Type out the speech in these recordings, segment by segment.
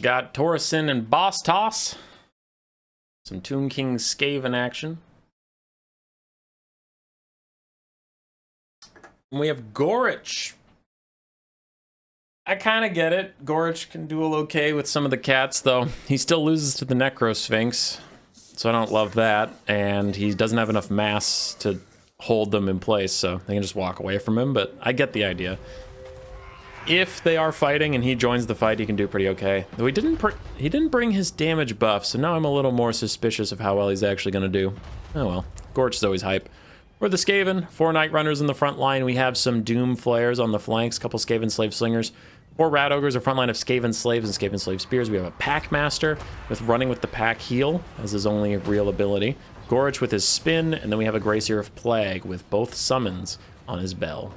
Got Torreson and Boss Toss. Some Tomb King Skaven action. And we have Ghorritch. I kind of get it. Ghorritch can do a little okay with some of the cats, though. He still loses to the Necro Sphinx, so I don't love that. And he doesn't have enough mass to hold them in place, so they can just walk away from him, but I get the idea. If they are fighting and he joins the fight, he can do pretty okay. Though he didn't bring his damage buff, so now I'm a little more suspicious of how well he's actually going to do. Oh well. Ghorritch is always hype. We're the Skaven, 4 Night Runners in the front line. We have some Doom Flares on the flanks, couple Skaven Slave Slingers. 4 Rat Ogres, a front line of Skaven Slaves and Skaven Slave Spears. We have a Pack Master with running with the Pack Heal as his only real ability. Ghorritch with his Spin, and then we have a Gracier of Plague with both summons on his bell.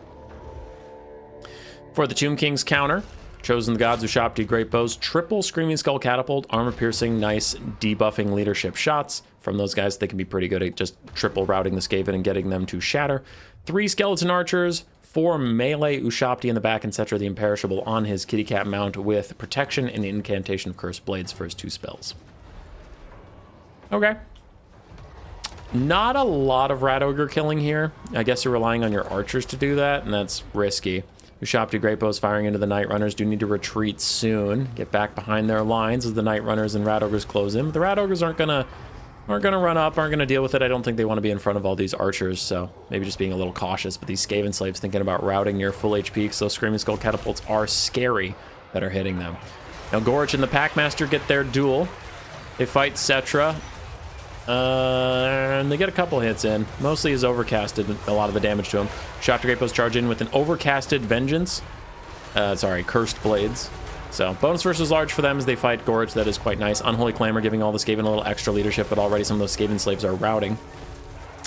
For the Tomb King's counter, Chosen the Gods Ushabti Great Bows, triple Screaming Skull Catapult, armor piercing, nice debuffing leadership shots. From those guys, they can be pretty good at just triple routing the Skaven and getting them to shatter. 3 Skeleton Archers, 4 melee Ushabti in the back, and Cetra the Imperishable on his Kitty Cat mount with Protection and Incantation of Cursed Blades for his 2 spells. Okay. Not a lot of Rat Ogre killing here. I guess you're relying on your archers to do that, and that's risky. Ushabti Great Bows firing into the Night Runners do need to retreat soon. Get back behind their lines as the Night Runners and Rat Ogres close in. But the Rat Ogres aren't gonna run up, aren't gonna deal with it. I don't think they want to be in front of all these archers, so maybe just being a little cautious. But these Skaven Slaves thinking about routing near full HP, because those Screaming Skull Catapults are scary that are hitting them. Now Ghorritch and the Packmaster get their duel. They fight Cetra. And they get a couple hits in. Mostly is overcasted a lot of the damage to him. Ushabti Great Bows charge in with an overcasted Vengeance. Cursed Blades. So bonus versus large for them as they fight Ghorritch. That is quite nice. Unholy Clamor giving all the Skaven a little extra leadership, but already some of those Skaven Slaves are routing.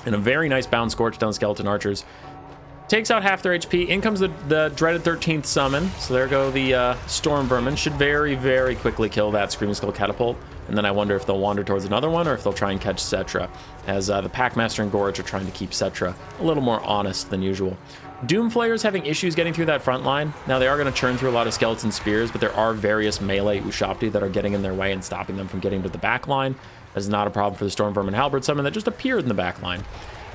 And a very nice Bound Scorch down Skeleton Archers. Takes out half their HP. In comes the dreaded 13th summon. So there go the Storm Vermin. Should very, very quickly kill that Screaming Skull Catapult. And then I wonder if they'll wander towards another one or if they'll try and catch Cetra, as the Packmaster and Ghorritch are trying to keep Cetra a little more honest than usual. Doom Flayers having issues getting through that front line. Now they are going to churn through a lot of Skeleton Spears, but there are various melee Ushabti that are getting in their way and stopping them from getting to the back line. That is not a problem for the Storm Vermin Halberd summon that just appeared in the back line.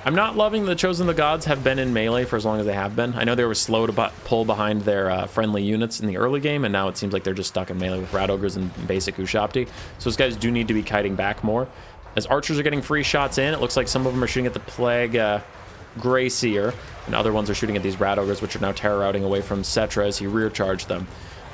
I'm not loving the Chosen the Gods have been in melee for as long as they have been. I know they were slow to pull behind their friendly units in the early game, and now it seems like they're just stuck in melee with Rat Ogres and basic Ushabti. So those guys do need to be kiting back more. As archers are getting free shots in, it looks like some of them are shooting at the Plague Gracier, and other ones are shooting at these Rat Ogres, which are now terror routing away from Cetra as he rear charged them.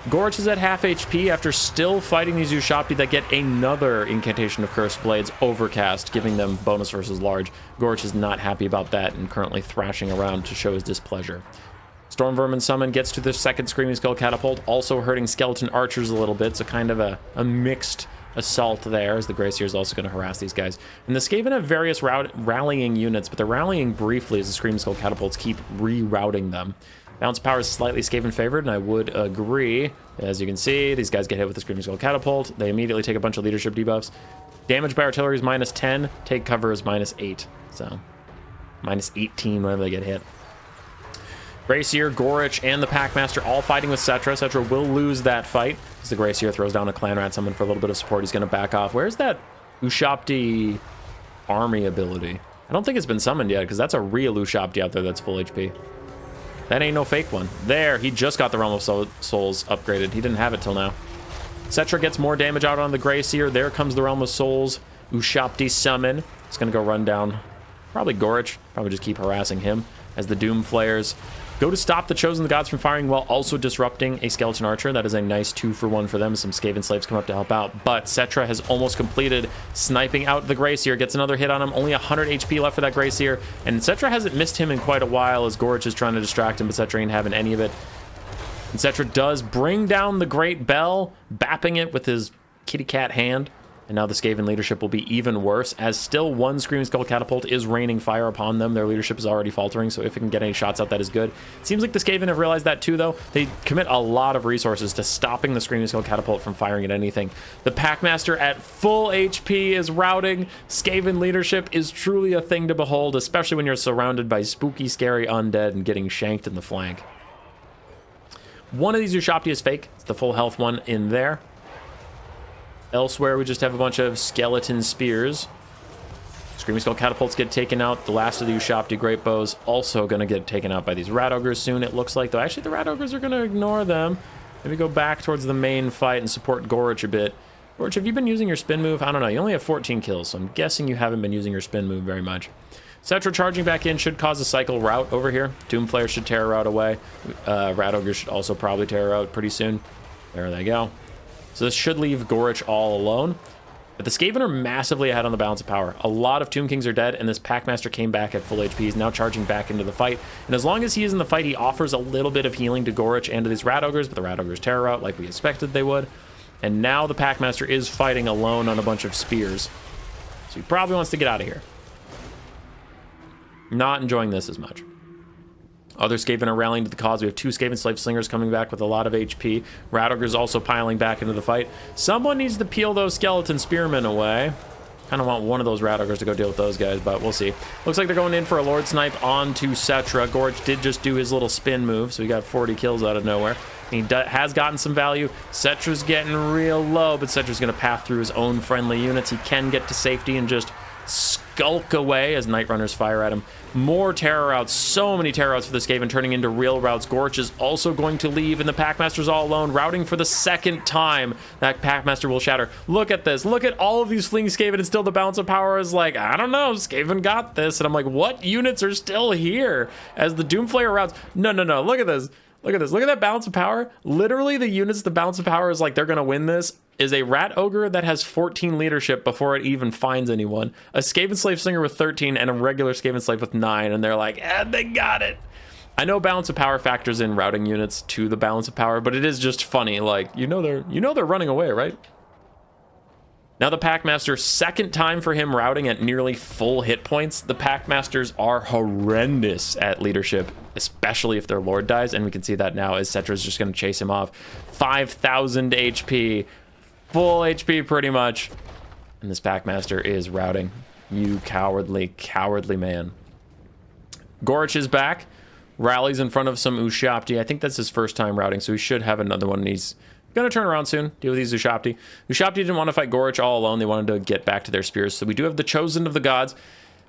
Ghorritch is at half HP after still fighting these Ushabti that get another Incantation of Cursed Blades overcast, giving them bonus versus large. Ghorritch is not happy about that and currently thrashing around to show his displeasure. Storm Vermin Summon gets to the second Screaming Skull Catapult, also hurting Skeleton Archers a little bit, so kind of a mixed assault there, as the Gracier is also going to harass these guys. And the Skaven have various rallying units, but they're rallying briefly as the Screaming Skull Catapults keep rerouting them. Bounce power is slightly Skaven favored, and I would agree. As you can see, these guys get hit with the Screaming Skull Catapult. They immediately take a bunch of leadership debuffs. Damage by artillery is -10. Take cover is -8. So, -18 whenever they get hit. Gracier, Ghorritch, and the Packmaster all fighting with Cetra. Cetra will lose that fight as the Gracier throws down a Clan Rat summon for a little bit of support. He's going to back off. Where's that Ushabti army ability? I don't think it's been summoned yet, because that's a real Ushabti out there that's full HP. That ain't no fake one. There, he just got the Realm of Souls upgraded. He didn't have it till now. Cetra gets more damage out on the Gracier. There comes the Realm of Souls. Ushabti summon. It's going to go run down probably Ghorritch. Probably just keep harassing him as the Doom Flayers go to stop the Chosen the Gods from firing while also disrupting a Skeleton Archer. That is a nice 2-for-1 for them. Some Skaven Slaves come up to help out, but Cetra has almost completed sniping out the Gracier. Gets another hit on him. Only 100 HP left for that Gracier, and Cetra hasn't missed him in quite a while as Ghorritch is trying to distract him, but Cetra ain't having any of it. And Cetra does bring down the Great Bell, bapping it with his kitty cat hand. And now the Skaven leadership will be even worse, as still one Screaming Skull Catapult is raining fire upon them. Their leadership is already faltering, so if it can get any shots out, that is good. It seems like the Skaven have realized that too, though. They commit a lot of resources to stopping the Screaming Skull Catapult from firing at anything. The Packmaster at full HP is routing. Skaven leadership is truly a thing to behold, especially when you're surrounded by spooky, scary undead and getting shanked in the flank. One of these Ushabti is fake. It's the full health one in there. Elsewhere, we just have a bunch of skeleton spears. Screaming Skull catapults get taken out. The last of the Ushapti Great Bows also going to get taken out by these Rat Ogres soon, it looks like. Though actually, the Rat Ogres are going to ignore them. Maybe go back towards the main fight and support Ghorritch a bit. Ghorritch, have you been using your spin move? I don't know. You only have 14 kills, so I'm guessing you haven't been using your spin move very much. Cetra charging back in should cause a cycle rout over here. Doomflayer should tear her out away. Rat Ogre should also probably tear her out pretty soon. There they go. So this should leave Ghorritch all alone. But the Skaven are massively ahead on the balance of power. A lot of Tomb Kings are dead, and this Packmaster came back at full HP. He's now charging back into the fight. And as long as he is in the fight, he offers a little bit of healing to Ghorritch and to these Rat Ogres, but the Rat Ogres tear her out like we expected they would. And now the Packmaster is fighting alone on a bunch of spears. So he probably wants to get out of here. Not enjoying this as much. Other Skaven are rallying to the cause. We have 2 Skaven Slave Slingers coming back with a lot of HP. Rat Ogre's also piling back into the fight. Someone needs to peel those Skeleton Spearmen away. Kind of want one of those Rat Ogres to go deal with those guys, but we'll see. Looks like they're going in for a Lord Snipe onto Cetra. Ghorritch did just do his little spin move, so he got 40 kills out of nowhere. He has gotten some value. Cetra's getting real low, but Cetra's going to path through his own friendly units. He can get to safety and just skulk away as Night Runners fire at him. More terror routes, so many terror routes for this Skaven turning into real routes. Ghorritch is also going to leave, and the Packmaster's all alone, routing for the second time. That Packmaster will shatter. Look at this. Look at all of these fleeing Skaven, and still the balance of power is like, I don't know, Skaven got this. And I'm like, what units are still here? As the Doomflayer routes, no, look at this. Look at this. Look at that balance of power. Literally, the units, the balance of power is like they're going to win this. Is a Rat Ogre that has 14 leadership before it even finds anyone. A Skaven Slave Slinger with 13 and a regular Skaven Slave with 9. And they're like, they got it. I know balance of power factors in routing units to the balance of power, but it is just funny. Like, they're running away, right? Now the Packmaster, second time for him routing at nearly full hit points. The Packmasters are horrendous at leadership, especially if their Lord dies, and we can see that now as Cetra's just going to chase him off. 5,000 HP, full HP pretty much, and this Packmaster is routing. You cowardly, cowardly man. Ghorritch is back, rallies in front of some Ushapti. I think that's his first time routing, so he should have another one, and he's gonna turn around soon, deal with these Ushapti. Ushapti didn't want to fight Ghorritch all alone. They wanted to get back to their spears. So we do have the Chosen of the Gods.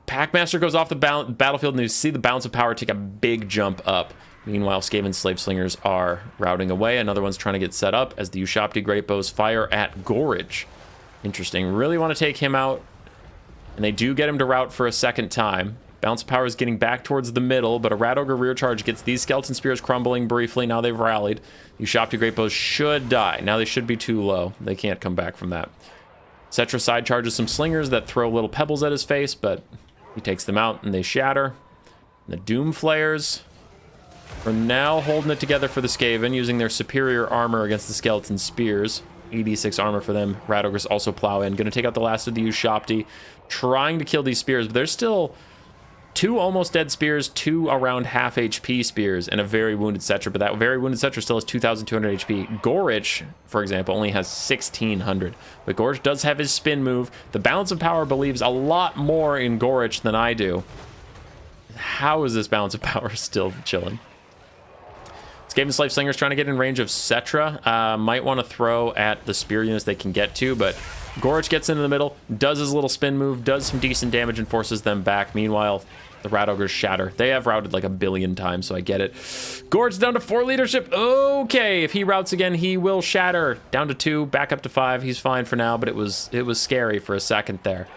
Packmaster goes off the battlefield, and you see the balance of power take a big jump up. Meanwhile, Skaven Slave Slingers are routing away. Another one's trying to get set up as the Ushapti Great Bows fire at Ghorritch. Interesting. Really want to take him out. And they do get him to rout for a second time. Balance of power is getting back towards the middle, but a Rat Ogre rear charge gets these Skeleton Spears crumbling briefly. Now they've rallied. Ushapti Great Bows should die. Now they should be too low. They can't come back from that. Cetra side charges some Slingers that throw little pebbles at his face, but he takes them out and they shatter. And the Doom Flayers are now holding it together for the Skaven, using their superior armor against the Skeleton Spears. 86 armor for them. Rat Ogres also plow in. Going to take out the last of the Ushapti, trying to kill these Spears, but there's still 2 almost dead Spears, 2 around half HP Spears, and a very wounded Cetra, but that very wounded Cetra still has 2,200 HP. Ghorritch, for example, only has 1,600, but Ghorritch does have his spin move. The balance of power believes a lot more in Ghorritch than I do. How is this balance of power still chilling? Skaven Slave Slingers trying to get in range of Cetra. Might want to throw at the spear units they can get to, but Ghorritch gets into the middle, does his little spin move, does some decent damage, and forces them back. Meanwhile, the Rat Ogres shatter. They have routed like 1 billion times, so I get it. Ghorritch down to 4 leadership. Okay, if he routes again, he will shatter. Down to 2, back up to 5. He's fine for now, but it was scary for a second there.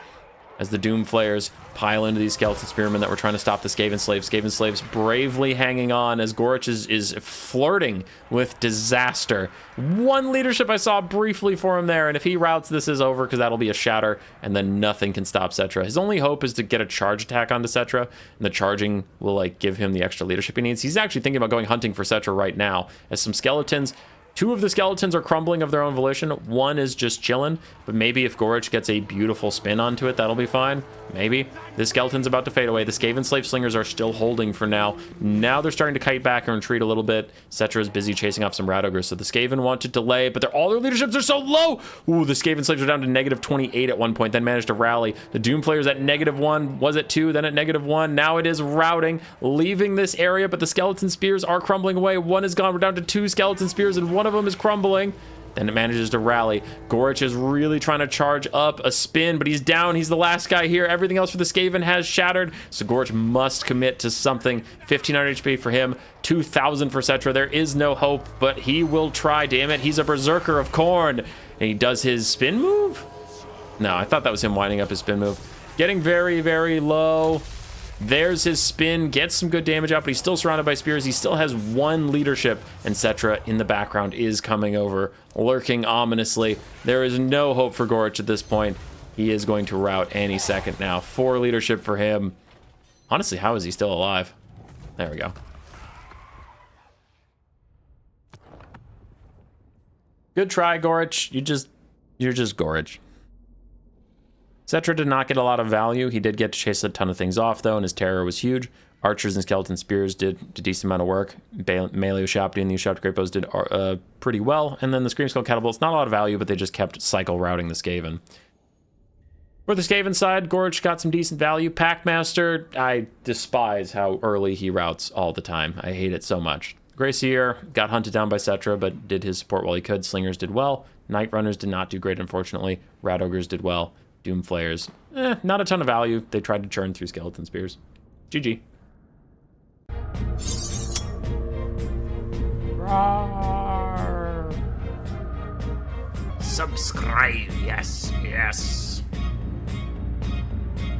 As the Doom Flayers pile into these Skeleton Spearmen that were trying to stop the Skaven Slaves. Skaven Slaves bravely hanging on as Ghorritch is flirting with disaster. 1 leadership I saw briefly for him there, and if he routes, this is over because that'll be a shatter, and then nothing can stop Cetra. His only hope is to get a charge attack onto Cetra, and the charging will like give him the extra leadership he needs. He's actually thinking about going hunting for Cetra right now, as some skeletons. 2 of the skeletons are crumbling of their own volition. 1 is just chilling, but maybe if Ghorritch gets a beautiful spin onto it, that'll be fine. Maybe. This skeleton's about to fade away. The Skaven Slave Slingers are still holding for now. Now they're starting to kite back and retreat a little bit. Cetra is busy chasing off some Rat Ogres, so the Skaven want to delay, but all their leaderships are so low! Ooh, the Skaven Slaves are down to -28 at one point, then managed to rally. The Doom Flayers at -1, was at 2, then at -1. Now it is routing, leaving this area, but the Skeleton Spears are crumbling away. 1 is gone. We're down to 2 Skeleton Spears, and 1 of them is crumbling. Then it manages to rally. Ghorritch is really trying to charge up a spin, but he's down. He's the last guy here. Everything else for the Skaven has shattered, so Ghorritch must commit to something. 1500 HP for him, 2000 for Cetra. There is no hope, but he will try, damn it. He's a berserker of Khorne, and he does his spin move? No, I thought that was him winding up his spin move. Getting very, very low. There's his spin, gets some good damage out, but he's still surrounded by spears. He still has one leadership, and Cetra in the background is coming over, lurking ominously. There is no hope for Ghorritch at this point. He is going to rout any second now. 4 leadership for him. Honestly, how is he still alive? There we go. Good try, Ghorritch. You're just Ghorritch. Cetra did not get a lot of value. He did get to chase a ton of things off, though, and his terror was huge. Archers and skeleton spears did a decent amount of work. Melee Ushapti and the Ushapti Great Bows did pretty well. And then the Scream Skull Catapults, not a lot of value, but they just kept cycle routing the Skaven. For the Skaven side, Ghorritch got some decent value. Packmaster, I despise how early he routes all the time. I hate it so much. Gracier got hunted down by Cetra, but did his support while he could. Slingers did well. Night Runners did not do great, unfortunately. Rat Ogres did well. Doom Flayers, not a ton of value. They tried to churn through skeleton spears. GG. Subscribe, yes, yes.